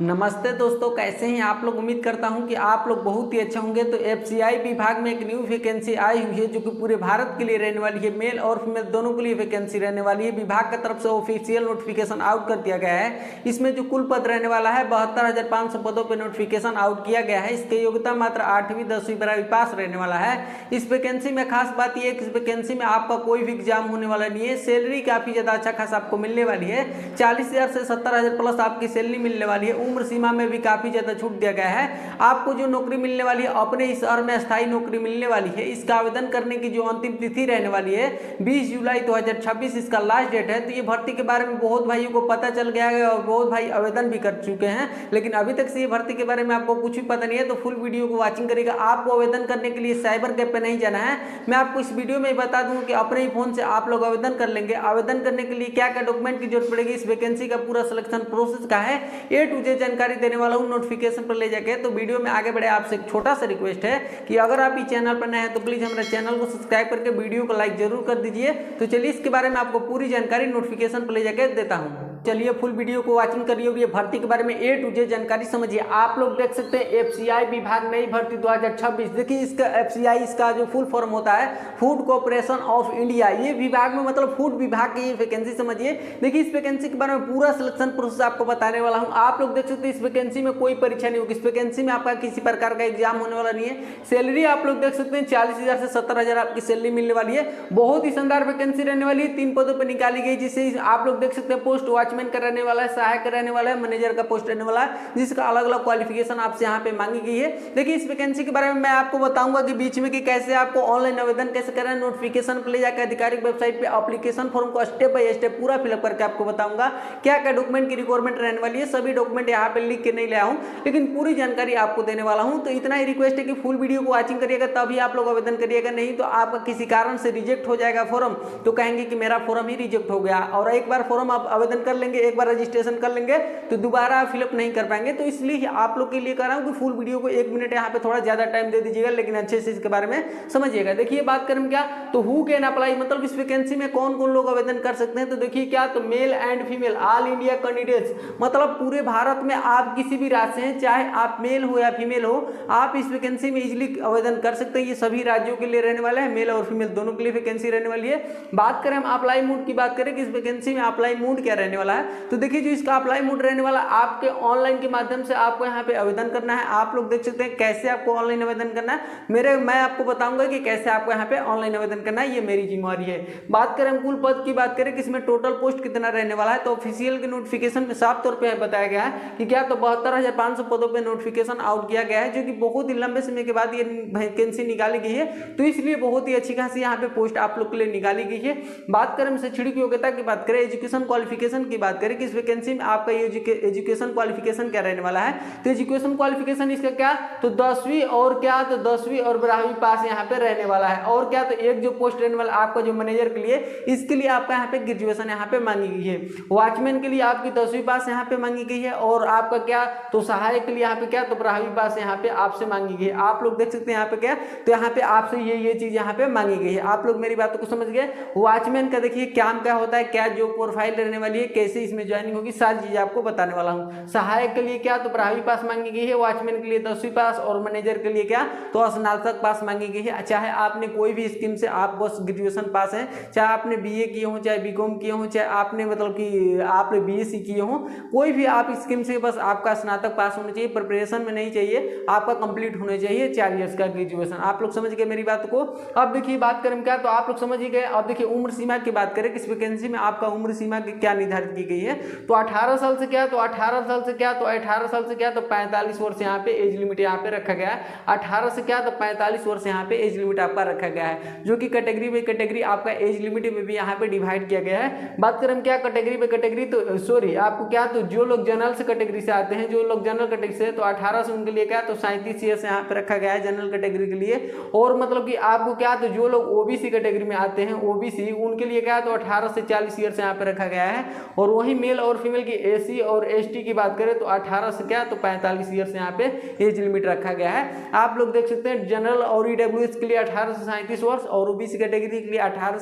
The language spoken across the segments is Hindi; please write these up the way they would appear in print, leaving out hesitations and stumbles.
नमस्ते दोस्तों, कैसे हैं आप लोग। उम्मीद करता हूं कि आप लोग बहुत ही अच्छे होंगे। तो एफसीआई विभाग में एक न्यू वैकेंसी आई हुई है जो कि पूरे भारत के लिए रहने वाली है। मेल और फीमेल दोनों के लिए वैकेंसी रहने वाली है। विभाग की तरफ से ऑफिशियल नोटिफिकेशन आउट कर दिया गया है। इसमें जो कुल पद रहने वाला है 72,500 पदों पर नोटिफिकेशन आउट किया गया है। इसकी योग्यता मात्र 8वीं 10वीं 12वीं पास रहने वाला है। इस वैकेंसी में खास बात यह है कि इस वैकेंसी में आपका कोई भी एग्जाम होने वाला नहीं है। सैलरी काफी ज्यादा अच्छा खास आपको मिलने वाली है। 40,000 से 70,000 प्लस आपकी सैलरी मिलने वाली है। उम्र सीमा में भी काफी ज्यादा छूट दिया गया है। आपको जो नौकरी मिलने वाली है अपने इस शहर में स्थायी नौकरी मिलने वाली है। इसका आवेदन करने की जो अंतिम तिथि रहने वाली है 20 जुलाई 2026 इसका लास्ट डेट है। तो ये भर्ती के बारे में बहुत भाइयों को पता चल गया है और बहुत भाई आवेदन भी कर चुके हैं, लेकिन अभी तक से ये भर्ती के बारे में आपको कुछ भी पता नहीं है। तो फुल वीडियो को वॉचिंग करेगा। आपको आवेदन करने के लिए साइबर कैफ पे नहीं जाना है। मैं आपको इस वीडियो में बता दूं कि अपने ही फोन से आप लोग आवेदन कर लेंगे। आवेदन करने के लिए क्या क्या डॉक्यूमेंट की जरूरत पड़ेगी, इस वैकेंसी का पूरा सिलेक्शन प्रोसेस का है A to Z जानकारी देने वाला हूं नोटिफिकेशन पर ले जाके। तो वीडियो में आगे बढ़े आपसे एक छोटा सा रिक्वेस्ट है कि अगर आप इस चैनल पर नए हैं तो प्लीज हमारे चैनल को सब्सक्राइब करके वीडियो को लाइक जरूर कर दीजिए। तो चलिए इसके बारे में आपको पूरी जानकारी नोटिफिकेशन पर ले जाके देता हूं। चलिए फुल वीडियो को वॉचिंग करिए और ये भर्ती के बारे में A to Z जानकारी समझिए। आप लोग देख सकते हैं एफसीआई विभाग नई भर्ती 2026। देखिए इसका एफसीआई इसका जो फुल फॉर्म होता है फूड कॉर्पोरेशन ऑफ इंडिया। ये विभाग में मतलब फूड विभाग की ये वैकेंसी समझिए। देखिए इस वैकेंसी के बारे में पूरा सिलेक्शन प्रोसेस आपको बताने वाला हूं। आप लोग देख सकते हैं इस वैकेंसी में कोई परीक्षा नहीं होगी। इस वैकेंसी में आपका किसी प्रकार का एग्जाम होने वाला नहीं है। सैलरी आप लोग देख सकते हैं 40,000 से 70,000 आपकी सैलरी मिलने वाली है। बहुत ही शानदार वैकेंसी रहने वाली है। 3 पदों पर निकाली गई, जिसे आप लोग देख सकते हैं पोस्ट वॉचमैन का रहने वाला है, सहायक का रहने वाला है, मैनेजर का पोस्ट रहने वाला है, जिसका अलग अलग क्वालिफिकेशन आपसे यहाँ पे मांगी गई है। देखिए इस वैकेंसी के बारे में मैं आपको बताऊंगा कि बीच में कि कैसे आपको ऑनलाइन आवेदन कैसे करना है। नोटिफिकेशन पर ले जाकर आधिकारिक वेबसाइट पे एप्लीकेशन फॉर्म को स्टेप बाय स्टेप पूरा फिलअप करके आपको बताऊंगा क्या क्या डॉक्यूमेंट की रिक्वायरमेंट रहने वाली है। सभी डॉक्यूमेंट यहाँ पे लिख के नहीं लाया हूँ, लेकिन पूरी जानकारी आपको देने वाला हूँ। तो इतना ही रिक्वेस्ट है कि फुल वीडियो को वॉचिंग करिएगा, तभी आप लोग आवेदन करिएगा। नहीं तो आपका किसी कारण से रिजेक्ट हो जाएगा फॉर्म, तो कहेंगे कि मेरा फॉर्म ही रिजेक्ट हो गया। और एक बार फॉर्म आप आवेदन कर लेंगे, एक बार रजिस्ट्रेशन कर लेंगे तो दोबारा फिलअप नहीं कर पाएंगे। तो इसलिए आप लोग के लिए कह रहा हूँ कि फुल वीडियो को 1 मिनट यहाँ पे थोड़ा ज्यादा टाइम दे दीजिएगा, लेकिन अच्छे से इसके बारे में समझिएगा। देखिए बात करें क्या, तो हु कैन अप्लाई मतलब इस वैकेंसी में कौन कौन लोग आवेदन कर सकते हैं। तो देखिए क्या, तो male and female all India candidates, मतलब पूरे भारत में आप किसी भी राज्य से हैं, चाहे आप मेल हो या फीमेल हो, आप इस वैकेंसी में इजीली आवेदन कर सकते हैं। ये सभी राज्यों के लिए रहने वाला है, मेल और फीमेल दोनों के लिए वैकेंसी रहने वाली है। बात करें हम अप्लाई मोड की, बात करें कि इस वैकेंसी में अप्लाई मोड क्या रहने वाला है। तो देखिए जो इसका अप्लाई मोड रहने वाला, आपके ऑनलाइन के माध्यम से आपको यहाँ पे आवेदन करना है। आप लोग देख सकते हैं कैसे आपको ऑनलाइन आवेदन करना है। मैं आपको बताऊंगा कि कैसे आपको यहाँ पे ऑनलाइन आवेदन करना है, ये मेरी जिम्मेवारी है। बात करें हम कुल पद की, बात करें कि इसमें टोटल पोस्ट कितना रहने वाला है। तो ऑफिशियल के नोटिफिकेशन में साफ तौर पर बताया गया है कि क्या, तो 72,500 पदों पर नोटिफिकेशन आउट किया गया है, जो कि बहुत ही लंबे समय के बाद ये वैकेंसी निकाली गई है। तो इसलिए बहुत ही अच्छी खासी यहाँ पे पोस्ट आप लोग के लिए निकाली गई है। बात करें शैक्षणिक योग्यता की, बात करें एजुकेशन क्वालिफिकेशन की, बात करें कि इस वैकेंसी में आपका एजुकेशन क्वालिफिकेशन क्या रहने वाला है। तो एजुकेशन क्वालिफिकेशन इसका क्या, तो 10वीं और क्या, तो 10वीं और 12वीं पास यहाँ पे रहने वाला है। और क्या, तो एक जो पोस्ट रहने वाला आपका जो मैनेजर के लिए, इसके लिए आपका यहाँ पे ग्रेजुएशन यहाँ पे मांगी गई है। वॉचमैन के लिए आपकी 10वीं पास यहाँ पे मांगी गई है। और आपका क्या, तो सहायक के लिए यहाँ पे क्या, तो 12वीं पास यहाँ पे आपसे मांगी गई है। आप लोग देख सकते हैं यहाँ पे क्या, तो यहाँ पे आपसे ये चीज यहाँ पे मांगी गई है। आप लोग मेरी बातों को समझ गए। वॉचमैन का देखिए काम क्या होता है, क्या जो प्रोफाइल रहने वाली है, कैसे इसमें ज्वाइनिंग होगी, सारी चीजें आपको बताने वाला हूँ। सहायक के लिए क्या, तो 12वीं पास मांगी गई है। वॉचमैन के लिए 10वीं पास। और मैनेजर के लिए क्या, तो स्नातक पास मांगी गई है। चाहे आपने कोई भी स्कीम से आप बस ग्रेजुएशन पास है, चाहे आपने बीए किए हो, चाहे बीकॉम किए हो, चाहे आपने मतलब कि आपने बीएससी किए हो, कोई भी आप स्कीम से बस आपका स्नातक पास होना चाहिए, प्रिपरेशन में नहीं चाहिए, आपका कंप्लीट होना चाहिए 4 इयर्स का ग्रेजुएशन। आप लोग समझ गए मेरी बात को। अब देखिए बात करें क्या, तो आप लोग समझ ही गए। अब देखिए उम्र सीमा की बात करें, किस वैकेंसी में आपका उम्र सीमा की क्या निर्धारित की गई है। तो 18 साल से क्या, तो 18 साल से क्या, तो 18 साल से क्या, तो 45 वर्ष यहाँ पे एज लिमिट यहाँ पे रखा गया है। 18 से क्या, तो 45 वर्ष यहाँ पे एज लिमिट आपका रखा गया है, जो कि कैटेगरी बाई कैटेगरी आपका एज लिमिट में भी यहाँ पे डिवाइड किया गया है। बात करें क्या कैटेगरी बाई कैटेगरी, तो सॉरी आपको क्या, तो जो लोग जनरल से कैटेगरी से आते हैं, जो लोग जनरल कैटेगरी से, तो 18 से उनके लिए क्या, तो 37 ईयर्स यहाँ पे रखा गया है जनरल कैटेगरी के लिए। और मतलब कि आपको क्या, तो जो लोग ओबीसी कैटेगरी में आते हैं, ओबीसी, उनके लिए क्या, तो 18 से 40 ईयर्स यहाँ पे रखा गया है। और और वही मेल और फीमेल की एसी और एसटी की बात करें तो 18 से क्या तो 45 ईयर से यहाँ पे एज लिमिट रखा गया है। आप लोग देख सकते हैं जनरल और ईडब्ल्यूएस के लिए 18 से 37 वर्ष और ओबीसी कैटेगरी के लिए 18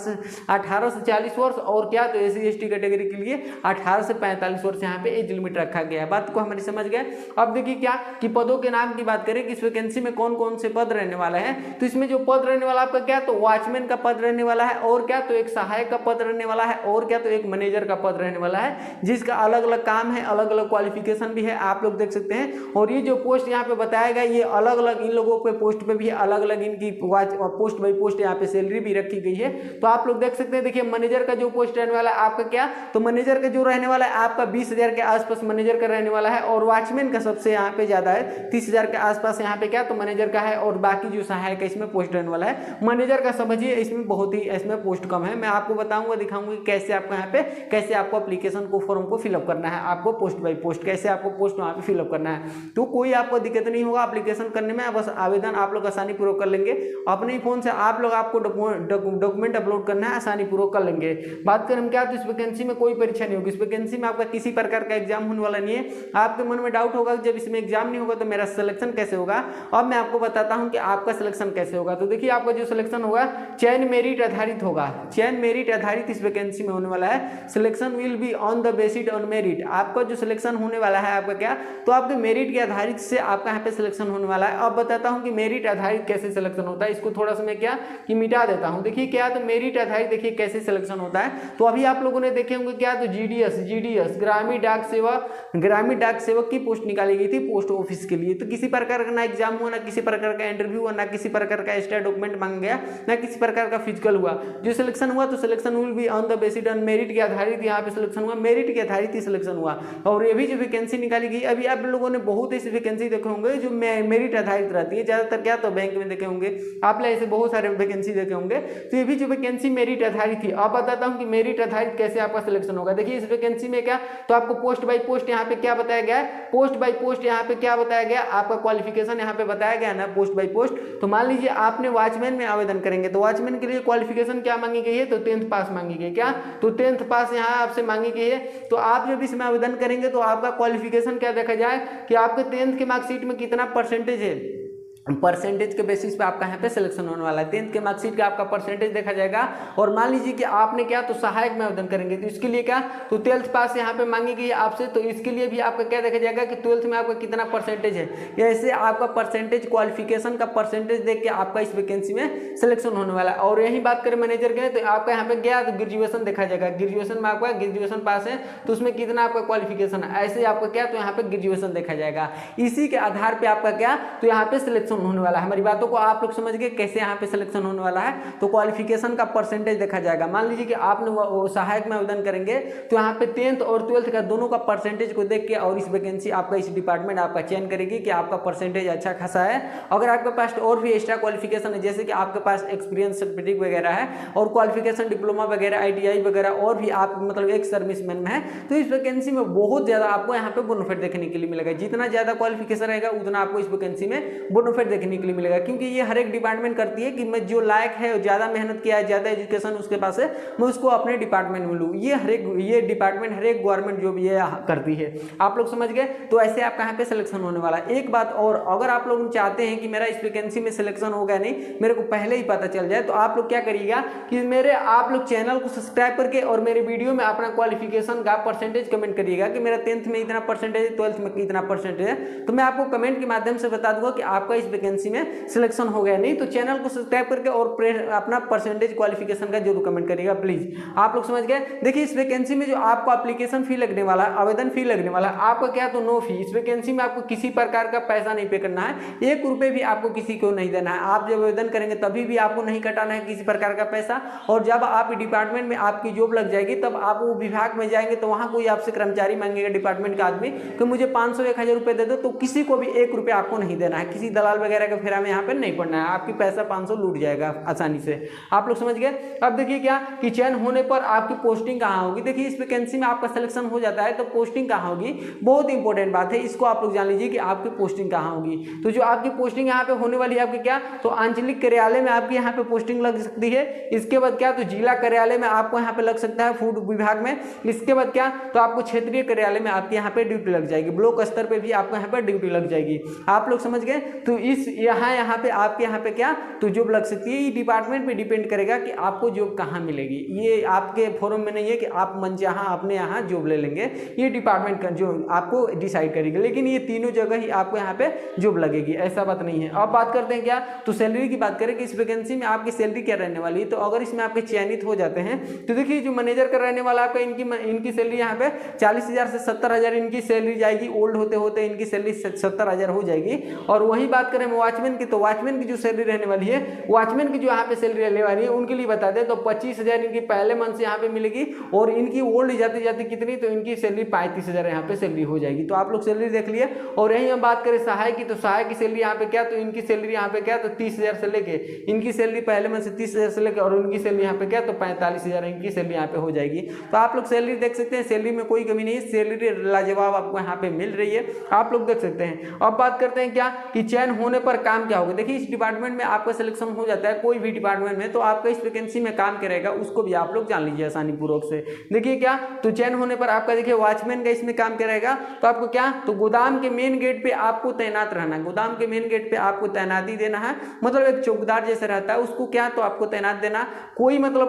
से 40 वर्ष और क्या तो एसी एसटी कैटेगरी के लिए 18 से 45 वर्ष यहाँ पे एज लिमिट रखा गया है। बात को हमारी समझ गए। अब देखिए क्या कि पदों के नाम की बात करें कि इस वैकेंसी में कौन कौन से पद रहने वाले हैं, तो इसमें जो पद रहने वाला आपका क्या तो वॉचमैन का पद रहने वाला है और क्या तो एक सहायक का पद रहने वाला है और क्या तो एक मैनेजर का पद रहने वाला है, जिसका अलग अलग काम है, अलग अलग क्वालिफिकेशन भी है, आप लोग देख सकते हैं। और ये जो पोस्ट यहाँ पे बताया गया ये अलग अलग इन लोगों पे पोस्ट पे भी अलग अलग इनकी पोस्ट बाई पोस्ट यहाँ पे सैलरी भी रखी गई है। तो आप लोग देख सकते हैं। देखिए मैनेजर का जो पोस्ट रहने वाला है आपका क्या तो मैनेजर का जो रहने वाला है आपका 20,000 के आसपास मैनेजर का रहने वाला है और वॉचमैन का सबसे यहाँ पे ज्यादा है 30,000 के आसपास यहाँ पे क्या तो मैनेजर का है और बाकी जो सहायक है इसमें पोस्ट रहने वाला है। मैनेजर का समझिए इसमें बहुत ही इसमें पोस्ट कम है। मैं आपको बताऊंगा दिखाऊंगा कैसे आपको यहाँ पे कैसे आपको एप्लीकेशन को फॉर्म को फिलअप करना है, आपको पोस्ट बाई पोस्ट कैसे आपको पोस्ट वहाँ पे फिलअप करना है। तो कोई आपको दिक्कत नहीं होगा एप्लीकेशन करने में, बस आवेदन आप लोग आसानी पूर्वक कर लेंगे अपने ही फोन से। आप लोग आपको डॉक्यूमेंट अपलोड करना है आसानी पूर्वक कर लेंगे। बात करें क्या तो इस वैकेंसी में कोई परीक्षा नहीं होगी, इस वैकेंसी में आपका किसी प्रकार का एग्जाम होने वाला नहीं है। आपके मन में डाउट होगा जब इसमें एग्जाम नहीं होगा तो मेरा सिलेक्शन कैसे होगा। अब मैं आपको बताता हूं कि आपका सिलेक्शन कैसे होगा। तो देखिए आपका जो सिलेक्शन होगा चयन मेरिट आधारित होगा, चयन मेरिट आधारित इस वैकेंसी में होने वाला है। Selection will be on the basis on merit. आपका जो सिलेक्शन होने वाला है आपका क्या तो आपके मेरिट के आधारित से आपका यहाँ पे सिलेक्शन होने वाला है। अब बताता हूँ कि मेरिट आधारित कैसे सिलेक्शन होता है, इसको थोड़ा सा मैं क्या कि मिटा देता हूँ। देखिए क्या तो मेरिट आधारित देखिए कैसे सिलेक्शन होता है। तो अभी आप लोगों ने देखे होंगे क्या तो जीडीएस ग्रामीण डाक सेवक की पोस्ट निकाली गई थी पोस्ट ऑफिस के लिए। तो किसी प्रकार का ना एग्जाम हुआ, ना किसी प्रकार का इंटरव्यू हुआ, ना किसी प्रकार का एक्स्ट्रा डॉक्यूमेंट मांगा गया, ना किसी प्रकार का फिजिकल हुआ। जो सिलेक्शन हुआ तो selection will be on the basis on merit के आधारित यहाँ पे सिलेक्शन हुआ, मेरिट के आधारित ही सिलेक्शन हुआ। और ये भी जो वैकेंसी निकाली गई अभी आप लोगों ने बहुत ऐसी वैकेंसी देखे होंगे जो मेरिट आधारित रहती है, ज्यादातर क्या तो बैंक में देखे होंगे आप लोग, ऐसे बहुत सारे वैकेंसी देखे होंगे। तो ये भी जो वैकेंसी मेरिट आधारित थी। अब बताता हूँ कि मेरिट आधारित कैसे आपका सिलेक्शन होगा। देखिए इस वैकेंसी में क्या तो आपको पोस्ट बाय पोस्ट यहाँ पे क्या बताया गया है, पोस्ट बाय पोस्ट यहाँ पे क्या बताया गया, आपका क्वालिफिकेशन यहाँ पे बताया गया ना पोस्ट बाय पोस्ट। तो मान लीजिए आपने वॉचमैन में आवेदन करेंगे तो वॉचमैन के लिए क्वालिफिकेशन क्या मांगी गई है तो 10th पास मांगी गई, क्या तो 10th पास यहाँ आपसे मांगी गई है। तो आप जब इसमें आवेदन करेंगे तो आपका क्वालिफिकेशन क्या देखा जाए कि आपके 10th के मार्कशीट में कितना परसेंटेज है, परसेंटेज के बेसिस पे आपका यहाँ पे सिलेक्शन होने वाला है। 10th के मार्कशीट का आपका परसेंटेज देखा जाएगा। और मान लीजिए कि आपने क्या तो सहायक में आवेदन करेंगे तो इसके लिए क्या तो 12th पास यहाँ पे मांगी गई है आपसे, तो इसके लिए भी आपका क्या देखा जाएगा कि 12th में आपका कितना परसेंटेज है। ऐसे आपका परसेंटेज क्वालिफिकेशन का परसेंटेज देख के आपका इस वैकेंसी में सिलेक्शन होने वाला है। और यही बात करें मैनेजर के तो आपका यहाँ पे गया तो ग्रेजुएशन देखा जाएगा, ग्रेजुएशन में आपका ग्रेजुएशन पास है तो उसमें कितना आपका क्वालिफिकेशन है, ऐसे आपका क्या तो यहाँ पे ग्रेजुएशन देखा जाएगा। इसी के आधार पर आपका क्या तो यहाँ पे सिलेक्शन होने वाला है। हमारी बातों को आप लोग समझ गए कैसे यहाँ पे सिलेक्शन होने वाला है। तो क्वालिफिकेशन का परसेंटेज देखा जाएगा। मान लीजिए कि आपने सहायक में आवेदन करेंगे तो यहाँ पे 10th और 12th का दोनों का परसेंटेज को देख के और इस वैकेंसी आपका इस डिपार्टमेंट आपका चयन करेगी कि आपका परसेंटेज अच्छा खासा है। अगर आपके पास और भी एक्स्ट्रा क्वालिफिकेशन है जैसे कि आपके पास एक्सपीरियंस सर्टिफिकेट वगैरह है और क्वालिफिकेशन डिप्लोमा वगैरह ITI वगैरह और भी आप मतलब एक सर्विसमैन में है तो इस वैकेंसी में बहुत ज्यादा आपको यहाँ पे बोनफिट देखने के लिए मिलेगा। जितना ज्यादा क्वालिफिकेशन रहेगा उतना आपको इस वैकेंसी में बोनफिट देखने के लिए मिलेगा, क्योंकि ये हर एक डिपार्टमेंट करती है कि मैं जो लायक है ज्यादा मेहनत किया है ज्यादा एजुकेशन उसके पास है मैं उसको अपने डिपार्टमेंट में लूँ। ये डिपार्टमेंट हर एक गवर्नमेंट जो भी है करती है। आप लोग समझ गए। तो ऐसे आपका यहाँ पे सिलेक्शन होने वाला है। एक बात और, अगर आप लोग चाहते हैं कि मेरा इस वैकेंसी में सिलेक्शन हो गया नहीं मेरे को पहले ही पता चल जाए तो आप लोग क्या करिएगा कि आप लोग चैनल को सब्सक्राइब करके और मेरे वीडियो में अपना क्वालिफिकेशन का परसेंटेज कमेंट करिएगा कि मेरा 10th में इतना परसेंटेज है 12th में इतना परसेंटेज है, तो मैं आपको कमेंट के माध्यम से बता दूंगा कि आपका इस वैकेंसी में सिलेक्शन हो गया नहीं। तो चैनल को सब्सक्राइब करके और अपना परसेंटेज क्वालिफिकेशन का जरूर कमेंट करिएगा प्लीज। आप लोग समझ गए। देखिए इस वैकेंसी में जो आपको एप्लीकेशन फी लगने वाला है, आवेदन फी लगने वाला है, आपका क्या तो नो फी। इस वैकेंसी में आपको किसी प्रकार का पैसा नहीं पे करना है, 1 रुपए भी आपको किसी को नहीं देना है। आप जब आवेदन करेंगे तभी भी आपको नहीं कटाना है किसी प्रकार का पैसा। और जब आप डिपार्टमेंट में आपकी जॉब लग जाएगी तब आप वो विभाग में जाएंगे तो वहां कोई आपसे कर्मचारी मांगेगा डिपार्टमेंट का आदमी कि मुझे 500-1000 रुपए दे दो, तो किसी को भी 1 रुपया आपको नहीं देना है, किसी दलाल जाल वगैरह का फेरा में यहाँ पे नहीं पड़ना है, आपकी पैसा 500 लूट जाएगा आसानी से। आप लोग समझ गए। अब देखिए क्या कि चयन होने पर आपकी पोस्टिंग कहाँ होगी। देखिए इस वैकेंसी में आपका सिलेक्शन हो जाता है तो पोस्टिंग कहाँ होगी, बहुत इंपॉर्टेंट बात है, इसको आप लोग जान लीजिए कि आपकी पोस्टिंग कहाँ होगी। तो जो आपकी पोस्टिंग यहाँ पे होने वाली है आपकी क्या, तो आंचलिक कार्यालय में आपकी यहाँ पे पोस्टिंग लग सकती है। इसके बाद क्या, तो जिला कार्यालय में आपको यहाँ पे लग सकता है फूड विभाग में। इसके बाद क्या, तो आपको क्षेत्रीय कार्यालय में आपके यहाँ पे ड्यूटी लग जाएगी, ब्लॉक स्तर पे भी आपको यहाँ पे ड्यूटी लग जाएगी। आप लोग समझ गए। तो इस यहाँ पे आपके यहाँ पे क्या, तो जॉब लग सकती है। ये डिपार्टमेंट पे डिपेंड करेगा कि आपको जॉब कहाँ मिलेगी, ये आपके फॉर्म में नहीं है कि आप मन चाहा अपने यहाँ जॉब ले लेंगे, ये डिपार्टमेंट का जो आपको डिसाइड करेगी। लेकिन ये तीनों जगह ही आपको यहाँ पे जॉब लगेगी, ऐसा बात नहीं है। अब बात करते हैं क्या, तो सैलरी की बात करें कि इस वैकेंसी में आपकी सैलरी क्या रहने वाली है। तो अगर इसमें आपके चयनित हो जाते हैं तो देखिए जो मैनेजर का रहने वाला आपका इनकी सैलरी यहाँ पे 40,000 से 70,000 इनकी सैलरी जाएगी। ओल्ड होते होते इनकी सैलरी 70,000 हो जाएगी। और वही बात करें वॉचमैन की, तो वॉचमैन की जो सैलरी रहने वाली है, वॉचमैन की जो यहाँ पे सैलरी रहने वाली है उनके लिए बता दें तो 25,000 इनकी पहले मंथ से यहाँ पे मिलेगी। और इनकी ओल्ड जाती जाती कितनी, तो इनकी सैलरी 35,000 यहाँ पे सैलरी हो जाएगी। तो आप लोग सैलरी देख लिए। और यही हम बात करें सहायक की, तो सहायक की सैलरी यहाँ पे क्या, तो इनकी सैलरी यहाँ पे क्या, तो 30,000 से लेके इनकी सैलरी पहले मंथ से 30,000 से लेके और उनकी सैलरी यहाँ पे क्या, तो 45,000 इनकी सैलरी यहाँ पे हो जाएगी। तो आप लोग सैलरी देख सकते हैं, सैलरी में कोई कमी नहीं है, सैलरी लाजवाब आपको यहाँ पे मिल रही है, आप लोग देख सकते हैं। अब बात करते हैं क्या कि चयन होने पर काम क्या होगा। देखिए इस डिपार्टमेंट में आपका सिलेक्शन हो जाता है कोई भी डिपार्टमेंट में, तो आपका इस वैकेंसी में काम करेगा उसको भी आप लोग जान लीजिए आसानी पूर्वक से। देखिए क्या, तो चयन होने पर आपका देखिए वॉचमैन का इसमें काम करेगा। तो आपको क्या, तो गोदाम के मेन गेट पे आपको तैनात रहना है, गोदाम के मेन गेट पे आपको तैनाती देना है। मतलब एक चौकीदार जैसे रहता है उसको क्या, तो आपको तैनात देना। कोई मतलब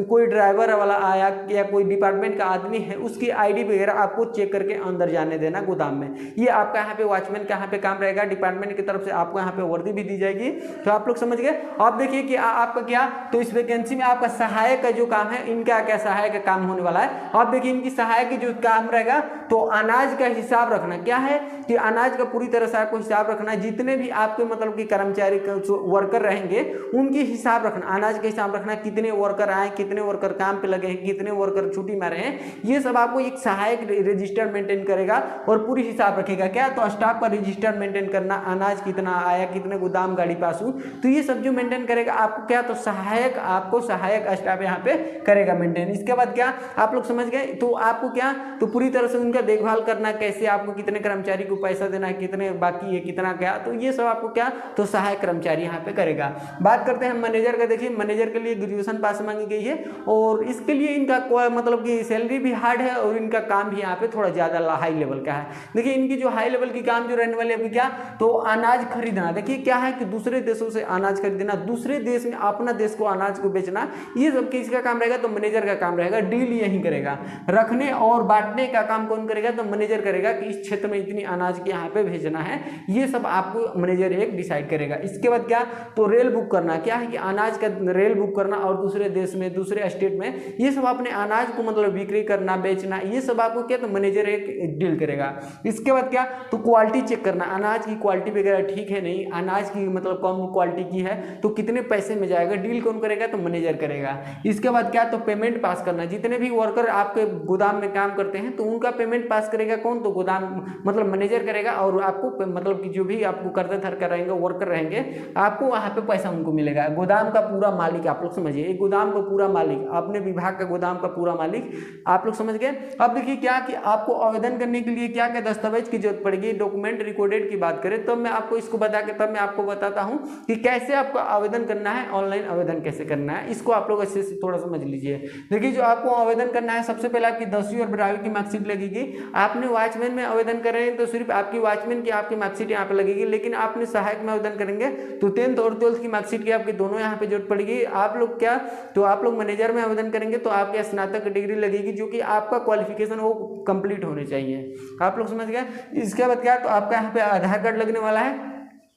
कोई ड्राइवर वाला आया या कोई डिपार्टमेंट का आदमी है उसकी आईडी वगैरह आपको चेक करके अंदर जाने देना गोदाम में। ये आपका यहाँ पे वॉचमैन का यहाँ पे काम रहेगा। डिपार्टमेंट की तरफ से आपको यहाँ पे वर्दी भी दी जाएगी। तो आप लोग समझ गए। आप देखिए कि आपका क्या, तो इस वैकेंसी में आपका सहायक का जो काम है, इनका क्या सहायक का काम होने वाला है। आप देखिए इनकी सहायक की जो काम रहेगा, तो अनाज का हिसाब रखना। क्या है कि अनाज का पूरी तरह से आपको हिसाब रखना। जितने भी आपके मतलब कि कर्मचारी वर्कर रहेंगे उनकी हिसाब रखना, अनाज का हिसाब रखना, कितने वर्कर आए, कितने वर्कर काम पे लगे हैं, कितने वर्कर छुट्टी मारे हैं, ये सब आपको एक सहायक रजिस्टर मेंटेन करेगा और पूरी हिसाब रखेगा। क्या, तो स्टाफ का रजिस्टर मेंटेन करना, अनाज कितना आया, कितने गोदाम गाड़ी पास हुई, तो ये सब जो मेंटेन करेगा आपको क्या, तो सहायक, आपको सहायक स्टाफ यहाँ पे करेगा मेंटेन। इसके बाद क्या, आप लोग समझ गए। तो आपको क्या, तो पूरी तरह से उनका देखभाल करना, कैसे आपको कितने कर्मचारी को पैसा देना है, कितने बाकी है, कितना क्या, तो ये सब आपको क्या, तो सहायक कर्मचारी यहाँ पे करेगा। बात करते हैं मैनेजर का। देखिए मैनेजर के लिए ग्रेजुएशन पास मांगी गई है और इसके लिए इनका मतलब कि सैलरी भी हार्ड है और इनका काम भी यहाँ पे थोड़ा ज़्यादा हाई लेवल का है। देखिए इनकी जो हाई लेवल की काम जो रहने वाली है क्या, तो अनाज खरीदना। देखिए क्या है कि दूसरे देशों से अनाज खरीदना, दूसरे देश में अपना देश को अनाज को बेचना, ये सब किसका काम रहेगा, तो मैनेजर का काम रहेगा। डील यही करेगा। रखने और बांटने का काम कौन करेगा, तो मैनेजर करेगा कि इस क्षेत्र में इतनी अनाज के यहाँ पे भेजना है, ये सब आपको मैनेजर एक डिसाइड करेगा। इसके बाद क्या, तो रेल बुक करना। क्या है कि अनाज का रेल बुक करना और दूसरे देश में, दूसरे स्टेट में, ये सब अपने अनाज को मतलब बिक्री करना, बेचना, ये सब आपको क्या, तो मैनेजर एक डील करेगा। इसके बाद क्या, तो क्वालिटी चेक करना, अनाज की क्वालिटी वगैरह ठीक है नहीं, अनाज की मतलब कम क्वालिटी की है तो कितने पैसे में जाएगा, डील कौन करेगा, तो मैनेजर करेगा। इसके बाद क्या, तो पेमेंट पास करना। जितने भी वर्कर आपके गोदाम में काम करते हैं तो उनका पेमेंट पास करेगा कौन, तो गोदाम मतलब मैनेजर करेगा। और आपको मतलब कि जो भी आपको करते धरकर रहेंगे वर्कर रहेंगे, आपको वहाँ पे पैसा उनको मिलेगा। गोदाम का पूरा मालिक आप लोग समझिए, एक गोदाम का पूरा मालिक, अपने विभाग का गोदाम का पूरा मालिक, आप लोग समझ गए। अब देखिए क्या कि आपको आवेदन करने के लिए क्या क्या दस्तावेज की जरूरत पड़ेगी, डॉक्यूमेंट रिकॉर्डेड की बात करें तो मैं आपको इसको तब मैं आपको बताता हूँ कि कैसे आपको आवेदन करना है, ऑनलाइन आवेदन कैसे करना है, इसको आप लोग अच्छे से थोड़ा समझ लीजिए। देखिए जो आपको आवेदन करना है, सबसे पहले आपकी 10वीं और 12वीं की मार्कशीट लगेगी। आपने वॉचमैन में आवेदन कर रहे हैं तो सिर्फ आपकी वॉचमैन की आपकी मार्कशीट यहाँ पे लगेगी, लेकिन आपने सहायक में आवेदन करेंगे तो 10th और 12th की मार्कशीट की आपकी दोनों यहाँ पे जरूरत पड़ेगी। आप लोग क्या, तो आप लोग मैनेजर में आवेदन करेंगे तो आपके स्नातक डिग्री लगेगी, जो कि आपका क्वालिफिकेशन वो कंप्लीट होने चाहिए। आप लोग समझ गए। इसके बाद क्या, तो आपका यहाँ पे आधार कार्ड लगने वाला है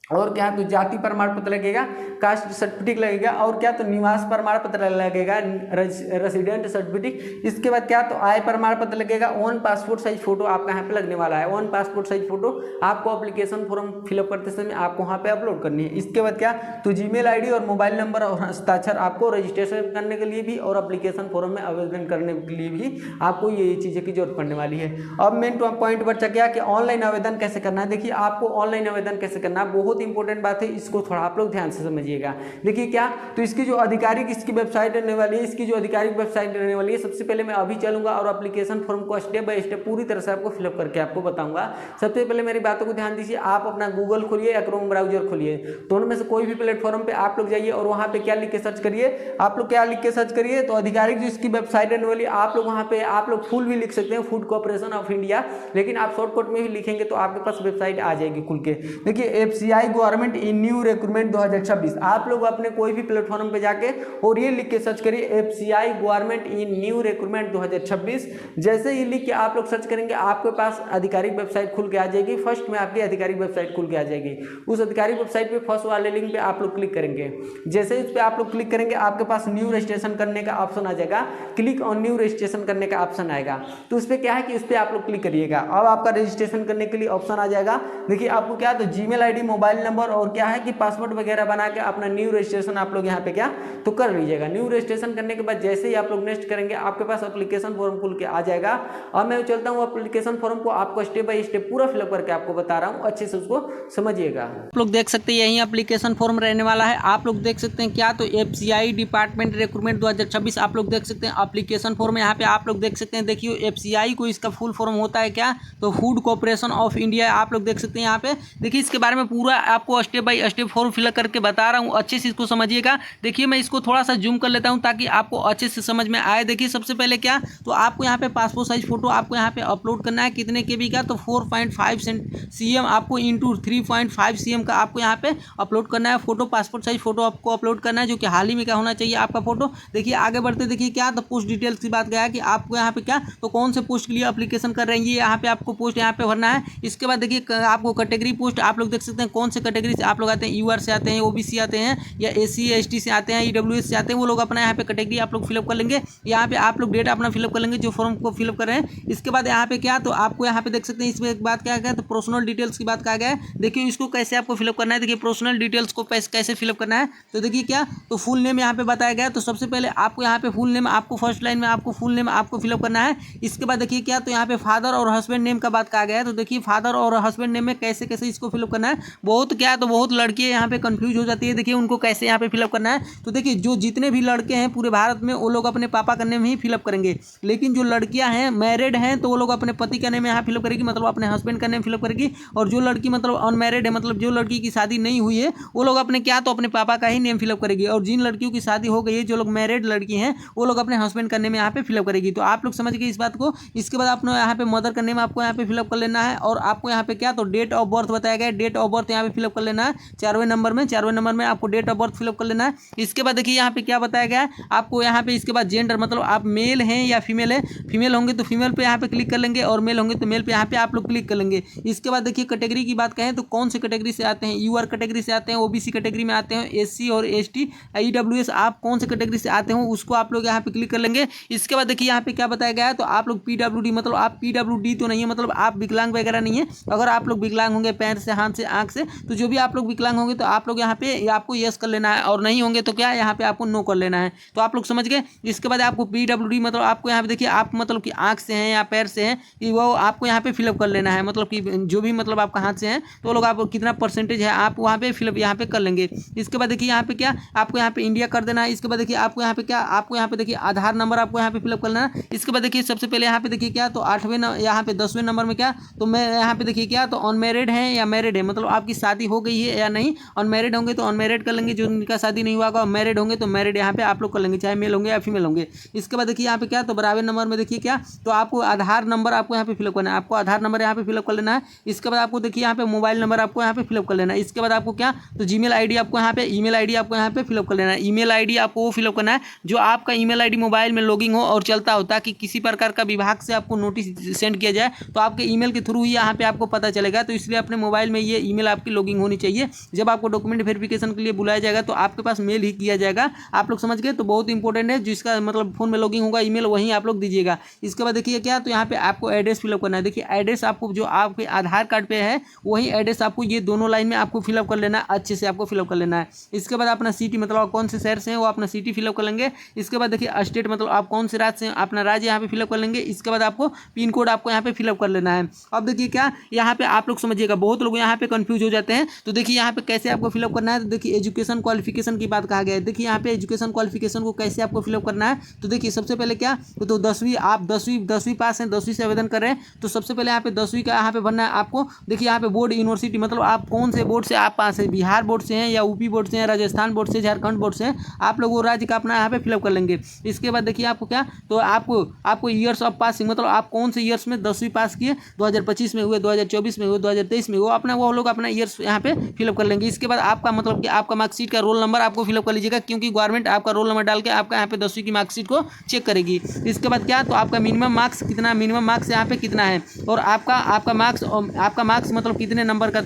और क्या, तो जाति प्रमाण पत्र लगेगा, कास्ट सर्टिफिकेट लगेगा और क्या, तो निवास प्रमाण पत्र लगेगा, रेसिडेंट सर्टिफिकेट। इसके बाद क्या, तो आय प्रमाण पत्र लगेगा। 1 पासपोर्ट साइज फोटो आपका यहाँ पे लगने वाला है। 1 पासपोर्ट साइज फोटो आपको एप्लीकेशन फॉर्म फिलअप करते समय आपको वहाँ पे अपलोड करनी है। इसके बाद क्या, तो जीमेल आईडी और मोबाइल नंबर और हस्ताक्षर आपको रजिस्ट्रेशन करने के लिए भी और एप्लीकेशन फॉर्म में आवेदन करने के लिए भी आपको ये चीज़ें की जरूरत पड़ने वाली है। अब मेन पॉइंट बचा क्या कि ऑनलाइन आवेदन कैसे करना है। देखिए आपको ऑनलाइन आवेदन कैसे करना है, बहुत बहुत इंपॉर्टेंट बात है, इसको थोड़ा आप लोग ध्यान से समझिएगा। देखिए क्या, तो इसकी जो आधिकारिक इसकी वेबसाइट रहने वाली है, इसकी जो आधिकारिक वेबसाइट रहने वाली है, सबसे पहले मैं अभी चलूंगा और एप्लीकेशन फॉर्म को स्टेप बाय स्टेप पूरी तरह से आपको फिलअप करके आपको बताऊंगा। सबसे पहले मेरी बातों को ध्यान दीजिए, आप अपना गूगल खोलिए या क्रोम ब्राउजर खोलिए, दोनों में से कोई भी प्लेटफॉर्म पे आप लोग जाइए और वहां पे क्या लिख के सर्च करिए, आप लोग क्या लिख के सर्च करिए, तो आधिकारिक जो इसकी वेबसाइट रहने वाली, आप लोग वहां पे आप लोग फुल भी लिख सकते हैं, फूड कॉर्पोरेशन ऑफ इंडिया, लेकिन आप शॉर्टकट में भी लिखेंगे तो आपके पास वेबसाइट आ जाएगी खुल के। देखिए FCI government in new recruitment 2026, आप लोग अपने कोई भी प्लेटफॉर्म पे जाके और ये लिख के सर्च करिए FCI government in new recruitment 2026। जैसे ही लिख के आप लोग सर्च करेंगे आपके पास आधिकारिक वेबसाइट खुल के आ जाएगी। फर्स्ट में आपकी आधिकारिक वेबसाइट खुल के आ जाएगी। उस आधिकारिक वेबसाइट पे फर्स्ट वाले लिंक पे आप लोग क्लिक करेंगे। जैसे इस पे आप लोग क्लिक करेंगे आपके पास न्यू रजिस्ट्रेशन करने का ऑप्शन आ जाएगा, क्लिक ऑन न्यू रजिस्ट्रेशन करने का ऑप्शन आएगा। तो उस पर क्या है कि उस पर आप लोग क्लिक करिएगा। अब आपका रजिस्ट्रेशन करने के लिए ऑप्शन आ जाएगा। देखिए आपको क्या, तो जीमेल आईडी, मोबाइल नंबर और क्या है कि पासवर्ड वगैरह बना के अपना न्यू रजिस्ट्रेशन आप लोग यहाँ पे क्या तो कर लीजिएगा। न्यू रजिस्ट्रेशन करने के बाद जैसे ही आप लोग नेक्स्ट करेंगे आपके पास एप्लीकेशन फॉर्म खुल के आ जाएगा। अब मैं चलता हूँ एप्लीकेशन फॉर्म को आपको स्टेप बाय स्टेप पूरा फिलअप करके आपको बता रहा हूँ, अच्छे से उसको समझिएगा। आप लोग देख सकते हैं यही एप्लीकेशन फॉर्म रहने वाला है। आप लोग देख सकते हैं क्या, तो एफसीआई डिपार्टमेंट रिक्रूटमेंट 2026 आप लोग देख सकते हैं एप्लीकेशन फॉर्म। यहाँ पे आप लोग देख सकते हैं, देखिए एफसीआई को इसका फुल फॉर्म होता है क्या, तो फूड कॉर्पोरेशन ऑफ इंडिया। आप लोग देख सकते हैं यहाँ पे, देखिए इसके बारे में पूरा आपको step by step form fill up करके बता रहा हूँ, अच्छे से इसको समझिएगा। देखिए मैं इसको थोड़ा सा जूम कर लेता हूँ ताकि आपको अच्छे से समझ में आए। देखिए सबसे पहले क्या, तो आपको यहाँ पे पासपोर्ट साइज फोटो आपको यहाँ पे अपलोड करना है, कितने केबी का, तो 4.5 cm आपको इंटू 3.5 cm का आपको यहाँ पे अपलोड करना है फोटो। पासपोर्ट साइज फोटो आपको अपलोड करना है, जो कि हाल ही में क्या होना चाहिए आपका फोटो। देखिए आगे बढ़ते, देखिए क्या, तो पोस्ट डिटेल्स की बात गया कि आपको यहाँ पे क्या, तो कौन से पोस्ट के लिए एप्लीकेशन कर रहे हैं, ये यहाँ पे आपको पोस्ट यहाँ पे भरना है। इसके बाद देखिए आपको कैटेगरी पोस्ट आप लोग देख सकते हैं कौन से कैटेगरी से आप लोग आते हैं, यूआर से आते हैं, ओबीसी आते हैं, या एससी एसटी से आते हैं, ईडब्ल्यूएस से आते हैं, वो लोग अपना यहाँ पे कैटेगरी आप लोग फिलअप कर लेंगे। यहाँ पे आप लोग डेट अपना फिलअप कर लेंगे जो फॉर्म को फिलअप कर रहे हैं। इसके बाद यहाँ पे क्या, तो आपको यहाँ पे देख सकते हैं इसमें एक बात क्या गया, तो पर्सनल डिटेल्स की बात कहा गया है। देखिए इसको कैसे आपको फिलअप करना है, देखिए पर्सनल डिटेल्स को कैसे फिलअप करना है, तो देखिए क्या, तो फुल नेम यहाँ पे बताया गया है। तो सबसे पहले आपको यहाँ पे फुल नेम आपको फर्स्ट लाइन में आपको फुल नेम आपको फिलअप करना है। इसके बाद देखिए क्या, तो यहाँ पे फादर और हस्बैंड नेम का बात कहा गया है। तो देखिए फादर और हस्बैंड नेम में कैसे कैसे इसको फिलअप करना है, बहुत क्या, तो बहुत लड़कियाँ यहाँ पे कंफ्यूज हो जाती है, देखिए उनको कैसे यहाँ पे फिलअप करना है। तो देखिए जो जितने भी लड़के हैं पूरे भारत में वो लोग अपने पापा का नेम ही फिलअप करेंगे, लेकिन जो लड़कियां हैं मैरिड हैं तो वो लोग अपने पति का नेम यहाँ फिलअप करेगी, मतलब अपने हस्बैंड का नेम फिलअप करेगी। और जो लड़की मतलब अनमैरिड है, मतलब जो लड़की की शादी नहीं हुई है, वो लोग अपने क्या, तो अपने पापा का ही नेम फिलअप करेगी। और जिन लड़कियों की शादी हो गई है, जो लोग मैरिड लड़की हैं, वो लोग अपने हस्बैंड का नेम यहाँ पे फिलअप करेगी। तो आप लोग समझ गए इस बात को। इसके बाद आपने यहाँ पे मदर का नेम आपको यहाँ पे फिलअप कर लेना है, और आपको यहाँ पे क्या, तो डेट ऑफ बर्थ बताया गया है, डेट ऑफ बर्थ यहाँ पे फिलअप कर लेना है। 4वें नंबर में आपको डेट ऑफ बर्थ फिलअप कर लेना है। इसके बाद देखिए यहाँ पे क्या बताया गया है आपको, यहाँ पे इसके बाद जेंडर, मतलब आप मेल हैं या फीमेल है, फीमेल होंगे तो फीमेल पे यहाँ पे क्लिक कर लेंगे, और मेल होंगे तो मेल पे यहाँ पे आप लोग क्लिक कर लेंगे। इसके बाद देखिए कैटेगरी की बात कहें तो कौन से कैटेगरी से आते हैं, यूआर कैटेगरी से आते हैं, ओबीसी कैटेगरी में आते हैं, एससी और एसटी, ईडब्ल्यूएस, आप कौन से कैटेगरी से आते हो उसको आप लोग यहाँ पे क्लिक कर लेंगे। इसके बाद देखिए यहाँ पे क्या बताया गया है, तो आप लोग पीडब्ल्यूडी, मतलब आप पीडब्ल्यूडी तो नहीं है, मतलब आप विकलांग वगैरह नहीं है। अगर आप लोग विकलांग होंगे पैर से, हाथ से, आंख से, तो जो भी आप लोग विकलांग होंगे तो आप लोग यहाँ पे आपको यस कर लेना है, और नहीं होंगे तो क्या यहाँ पे आपको नो कर लेना है। तो आप लोग समझ गए। इसके बाद आपको पीडब्ल्यूडी, मतलब आपको यहाँ पे देखिए आप मतलब कि आंख से हैं या पैर से हैं, कि वो आपको यहाँ पे फिलअप कर लेना है, मतलब कि जो भी मतलब आपका हाथ से हैं तो लोग आप कितना परसेंटेज है आप वहाँ पे फिलअप यहाँ पे कर लेंगे। इसके बाद देखिए यहाँ पे क्या, आपको यहाँ पे इंडिया कर देना है। इसके बाद देखिए आपको यहाँ पे क्या, आपको यहाँ पे देखिए आधार नंबर आपको यहाँ पे फिलअप करना है। इसके बाद देखिए सबसे पहले यहाँ पे देखिए क्या, तो 8वें यहाँ पे 10वें नंबर में क्या, तो मैं यहाँ पे देखिए क्या, तो अनमैरिड है या मैरिड है, मतलब आपकी शादी हो गई है या नहीं। अनमैरिड होंगे तो अनमैरिड कर लेंगे, जो उनका शादी नहीं हुआ, मैरिड होंगे तो मैरिड यहाँ पे आप लोग कर लेंगे, चाहे मेल होंगे या फीमेल होंगे। इसके बाद देखिए यहाँ पे क्या, तो 12वें नंबर में देखिए क्या, तो आपको आधार नंबर आपको यहाँ पे फिलअप करना है, आपको आधार नंबर यहाँ पे फिलअप कर लेना है। इसके बाद आपको देखिए यहाँ पे मोबाइल नंबर आपको यहाँ पे फिलअप कर लेना है। इसके बाद आपको क्या, तो जीमेल आईडी आपको यहाँ पे, ईमेल आईडी आपको यहाँ पे फिलअप कर लेना है। ईमेल आईडी आपको वो फिलअप करना है जो आपका ईमेल आईडी मोबाइल में लॉगिन हो और चलता हो, ताकि किसी प्रकार का विभाग से आपको नोटिस सेंड किया जाए तो आपके ईमेल के थ्रू ही यहाँ पे आपको पता चलेगा। तो इसलिए अपने मोबाइल में ये ईमेल आपकी लॉगिन होनी चाहिए। जब आपको डॉक्यूमेंट वेरिफिकेशन के लिए बुलाया जाएगा तो आपके पास मेल ही किया जाएगा। आप लोग समझ गए। तो बहुत इंपॉर्टेंट है, जिसका मतलब फोन में लॉगिन होगा ईमेल वहीं आप लोग दीजिएगा। इसके बाद देखिए क्या, तो यहाँ पे आपको एड्रेस फिलअप करना है। देखिए एड्रेस आपको जो आपके आधार कार्ड पे है वही एड्रेस आपको ये दोनों लाइन में आपको फिलअप कर लेना है, अच्छे से आपको फिलअप कर लेना है। इसके बाद अपना सिटी, मतलब कौन से शहर से हैं वो अपना सिटी फिलअप कर लेंगे। इसके बाद देखिए स्टेट, मतलब आप कौन से राज्य से अपना राज्य यहाँ पे फिलअप कर लेंगे। इसके बाद आपको पिन कोड आपको यहाँ पे फिलअप कर लेना है। अब देखिए क्या, यहाँ पे आप लोग समझिएगा, बहुत लोग यहाँ पे कंफ्यूज हो जाते जाते हैं। तो देखिए यहाँ पे कैसे आपको फिलअप करना है। तो देखिए एजुकेशन क्वालिफिकेशन की बात कहा गया है। देखिए यहाँ पे एजुकेशन क्वालिफिकेशन को कैसे आपको फिलअप करना है। तो देखिए सबसे पहले क्या, तो 10वीं, आप 10वीं पास हैं, 10वीं से आवेदन कर रहे हैं, तो सबसे पहले यहाँ पे 10वीं का यहाँ पे भरना है आपको। देखिए यहाँ पे बोर्ड यूनिवर्सिटी, मतलब आप कौन से बोर्ड से आप पास है, बिहार बोर्ड से हैं या यूपी बोर्ड से हैं, राजस्थान बोर्ड से, झारखंड बोर्ड से, आप लोग वो राज्य का अपना यहाँ पे फिलअप कर लेंगे। इसके बाद देखिए आपको क्या, तो आपको ईयर्स ऑफ पासिंग, मतलब आप कौन से ईयर्स में 10वीं पास किए, 2025 में हुए, 2024 में हुए, 2023 में हुए, अपना वो लोग अपना ईयर्स यहाँ पे फिलअप कर लेंगे। इसके बाद आपका मतलब कि आपका मार्कशीट का रोल नंबर आपको फिलअप कर लीजिएगा, क्योंकि गवर्नमेंट आपका रोल नंबर डाल के आपका यहाँ पे 10वीं की मार्कशीट को चेक करेगी। इसके बाद क्या, तो आपका मिनिमम मार्क्स कितना, मिनिमम मार्क्स यहाँ पे कितना है, और आपका मार्क्स मतलब कितने नंबर का,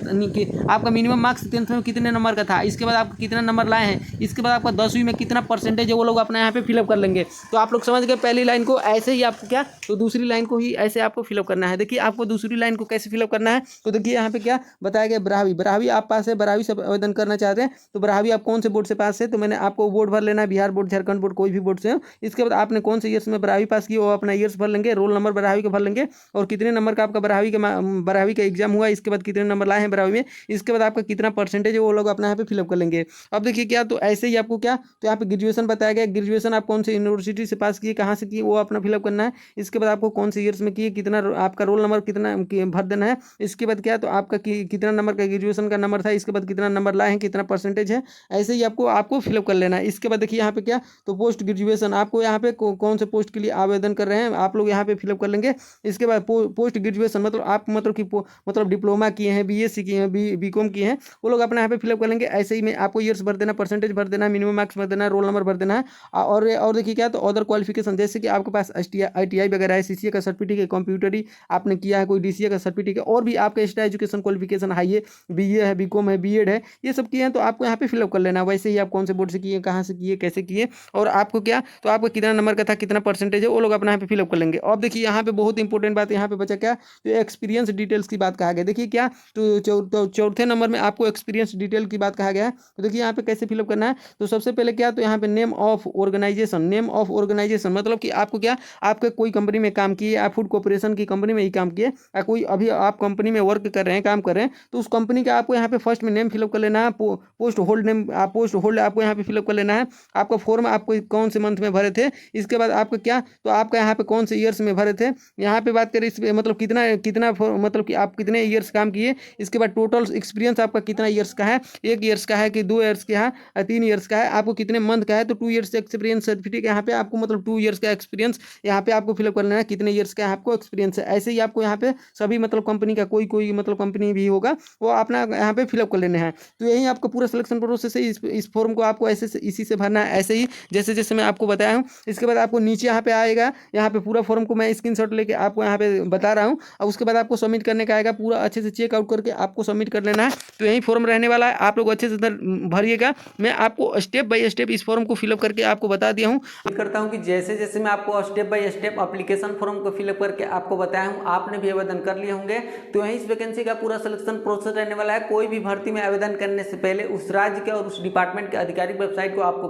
आपका मिनिमम मार्क्स 10th में कितने नंबर का था, इसके बाद आप कितने नंबर लाए हैं, इसके बाद आपका 10वीं में कितना परसेंटेज है, वो लोग अपना यहाँ पे फिलअप कर लेंगे। तो आप लोग समझ गए पहली लाइन को ऐसे ही आपको क्या, तो दूसरी लाइन को ही ऐसे आपको फिलअप करना है। देखिए आपको दूसरी लाइन को कैसे फिलअप करना है। तो देखिए यहाँ पे क्या बताया गया, 12वीं आप पास है, 12वीं से आवेदन करना चाहते हैं, तो 12वीं आप कौन से बोर्ड से पास है, तो मैंने आपको बोर्ड भर लेना है, बिहार बोर्ड, झारखंड बोर्ड, कोई भी बोर्ड से हो। इसके बाद आपने कौन से ईयर्स में 12वीं पास की, वो अपना ईयर्स भर लेंगे, रोल नंबर 12वीं का भर लेंगे, और कितने नंबर का आपका 12वीं का एग्जाम हुआ, इसके बाद कितने नंबर लाए हैं 12वीं में, इसके बाद आपका कितना परसेंटेज है, वो लोग अपना यहाँ पे फिलअप कर लेंगे। अब देखिए क्या, तो ऐसे ही आपको क्या, तो यहाँ पे ग्रेजुएशन बताया गया, ग्रेजुएशन आप कौन से यूनिवर्सिटी से पास किए, कहाँ से किए, वो अपना फिलअप करना है। इसके बाद आपको कौन से ईयर्स में किए, कितना आपका रोल नंबर कितना भर देना है। इसके बाद क्या, तो आपका कितना नंबर का ग्रेजुएशन का नंबर था, इसके बाद कितना नंबर लाए हैं, कितना परसेंटेज है, ऐसे ही आपको फिलअप कर लेना है। इसके बाद देखिए यहाँ पे क्या, तो पोस्ट ग्रेजुएशन, आपको यहाँ पे कौन से पोस्ट के लिए आवेदन कर रहे हैं, आप लोग यहाँ पे फिलअप कर लेंगे। इसके बाद पोस्ट ग्रेजुएशन मतलब आप मतलब डिप्लोमा किए हैं, बीएससी किए हैं, बीकॉम किए हैं, वो लोग अपना यहाँ पे फिलअप कर लेंगे। ऐसे ही में आपको ईयर्स भर देना, परसेंटेज भर देना, मिनिमम मार्क्स भर देना, रोल नंबर भर देना है। और देखिए क्या, तो अदर क्वालिफिकेशन, जैसे कि आपके पास ITI वगैरह है, CCA का सर्टिफिकेट, कंप्यूटरी आपने किया है, कोई DCA का सर्टिफिकेट, और भी आपका एक्स्ट्रा एजुकेशन क्वालिफिकेशन हाई है, BA है, बीकॉम है, BEd है, ये सब किए हैं, तो आपको यहाँ पे फिलअप कर लेना। वैसे ही आप कौन से बोर्ड से किए, कहाँ से किए, कैसे किए, और आपको क्या, तो आपका कितना नंबर का था, कितना परसेंटेज है, वो लोग अपना यहाँ पे फिलअप कर लेंगे। अब देखिए यहाँ पे बहुत इंपॉर्टेंट बात यहाँ पे बचा क्या, तो एक्सपीरियंस डिटेल्स की बात कहा गया। देखिए क्या, तो चौथे नंबर में आपको एक्सपीरियंस डिटेल की बात कहा गया है। तो देखिए यहाँ पे कैसे फिलअप करना है। तो सबसे पहले क्या, तो यहाँ पे नेम ऑफ ऑर्गेनाइजेशन मतलब कि आपको क्या, आपके कोई कंपनी में काम किए, आप फूड कॉर्पोरेशन की कंपनी में ही काम किए, या कोई अभी आप कंपनी में वर्क कर रहे हैं, काम कर रहे हैं, तो उस कंपनी का आपको यहाँ पे फर्स्ट में नेम फिलअप कर लेना है। Post hold name, post hold आपको यहाँ पे फिलअप कर लेना है। आपका फॉर्म आपको कौन से मंथ में भरे थे, इसके बाद आपका क्या, तो आपका यहाँ पे कौन से ईयर्स में भरे थे, यहाँ पे बात करें इस मतलब कितना मतलब कि आप कितने ईयर्स काम किए। इसके बाद टोटल एक्सपीरियंस आपका कितना ईयर्स का है, 1 ईयर्स का है कि 2 ईयर्स का है, 3 ईयर्स का है, आपको कितने मंथ का है, तो 2 ईयर्स एक्सपीरियंस सर्टिफिकेट यहाँ पे आपको मतलब 2 ईयर्स का एक्सपीरियंस यहाँ पे आपको फिलअप करना है, कितने ईयर्स का आपको एक्सपीरियंस है। ऐसे ही आपको यहाँ पे सभी मतलब कंपनी का कोई मतलब कंपनी भी होगा, वो अपना यहाँ पे फिलअप कर लेने हैं। तो यही आपको पूरा सिलेक्शन प्रोसेस है। इस फॉर्म को आपको ऐसे इसी से भरना है, ऐसे ही जैसे जैसे मैं आपको बताया हूँ। इसके बाद आपको नीचे यहाँ पे आएगा, यहाँ पे पूरा फॉर्म को मैं स्क्रीनशॉट लेके आपको यहाँ पे बता रहा हूँ, और उसके बाद आपको सबमिट करने का आएगा, पूरा अच्छे से चेकआउट करके आपको सबमिट कर लेना है। तो यही फॉर्म रहने वाला है, आप लोग अच्छे से भरिएगा। मैं आपको स्टेप बाय स्टेप इस फॉर्म को फिलअप करके आपको बता दिया हूँ। करता हूँ कि जैसे जैसे मैं आपको step by step application form को फिलअप करके आपको बताया हूँ, आपने भी आवेदन कर लिए होंगे। तो यही इस वैकेंसी का पूरा सिलेक्शन प्रोसेस रहने वाला है। कोई भी भर्ती में आवेदन करने से पहले उस राज्य के और उस डिपार्टमेंट के आधिकारिक वेबसाइट को आपको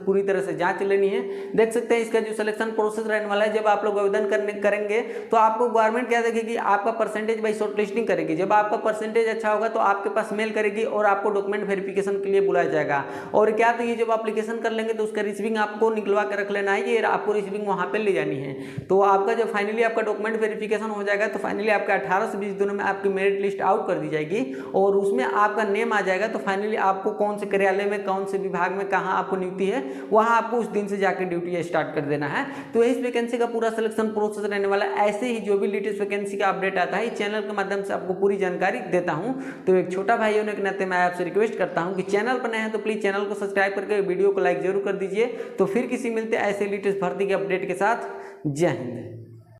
पूरी तरह से जांच लेनी है। देख सकते हैं इसका जो सिलेक्शन प्रोसेस रहने वाला है। जब आप लोग आवेदन करेंगे तो आपको गवर्नमेंट क्या देखेगी, आपका परसेंटेज बाई शॉर्ट लिस्टिंग करेगी। जब आपका परसेंटेज अच्छा होगा तो आपके पास मेल करेगी और आपको डॉक्यूमेंट वेरिफिकेशन के लिए बुलाया जाएगा। और क्या, तो ये जब एप्लीकेशन कर लेंगे तो उसका रिसीविंग आपको निकलवा के रख लेना है, ये आपको रिसीविंग वहाँ पे ले जानी है। तो आपका जब फाइनली आपका डॉक्यूमेंट वेरिफिकेशन हो जाएगा तो फाइनली आपका 18 से 20 दिनों में आपकी मेरिट लिस्ट आउट कर दी जाएगी और उसमें आपका नेम आ जाएगा। तो फाइनली आपको कौन से कार्यालय में, कौन से विभाग में, कहाँ आपको नियुक्ति है, वहाँ आपको उस दिन से जाकर ड्यूटी स्टार्ट कर देना है। तो इस वैकेंसी का पूरा सिलेक्शन प्रोसेस रहने वाला है। ऐसे ही जो भी लेटेस्ट वैकेंसी का अपडेट आता है इस चैनल के माध्यम से आपको पूरी जानकारी देता हूँ। तो एक छोटा भाई होने के नाते मैं आपसे रिक्वेस्ट करता हूँ कि चैनल पर नए हैं तो प्लीज चैनल को सब्सक्राइब करके वीडियो को लाइक जरूर कर दीजिए। तो फिर किसी मिलते ऐसे लेटेस्ट भर्ती के अपडेट के साथ। जय हिंद।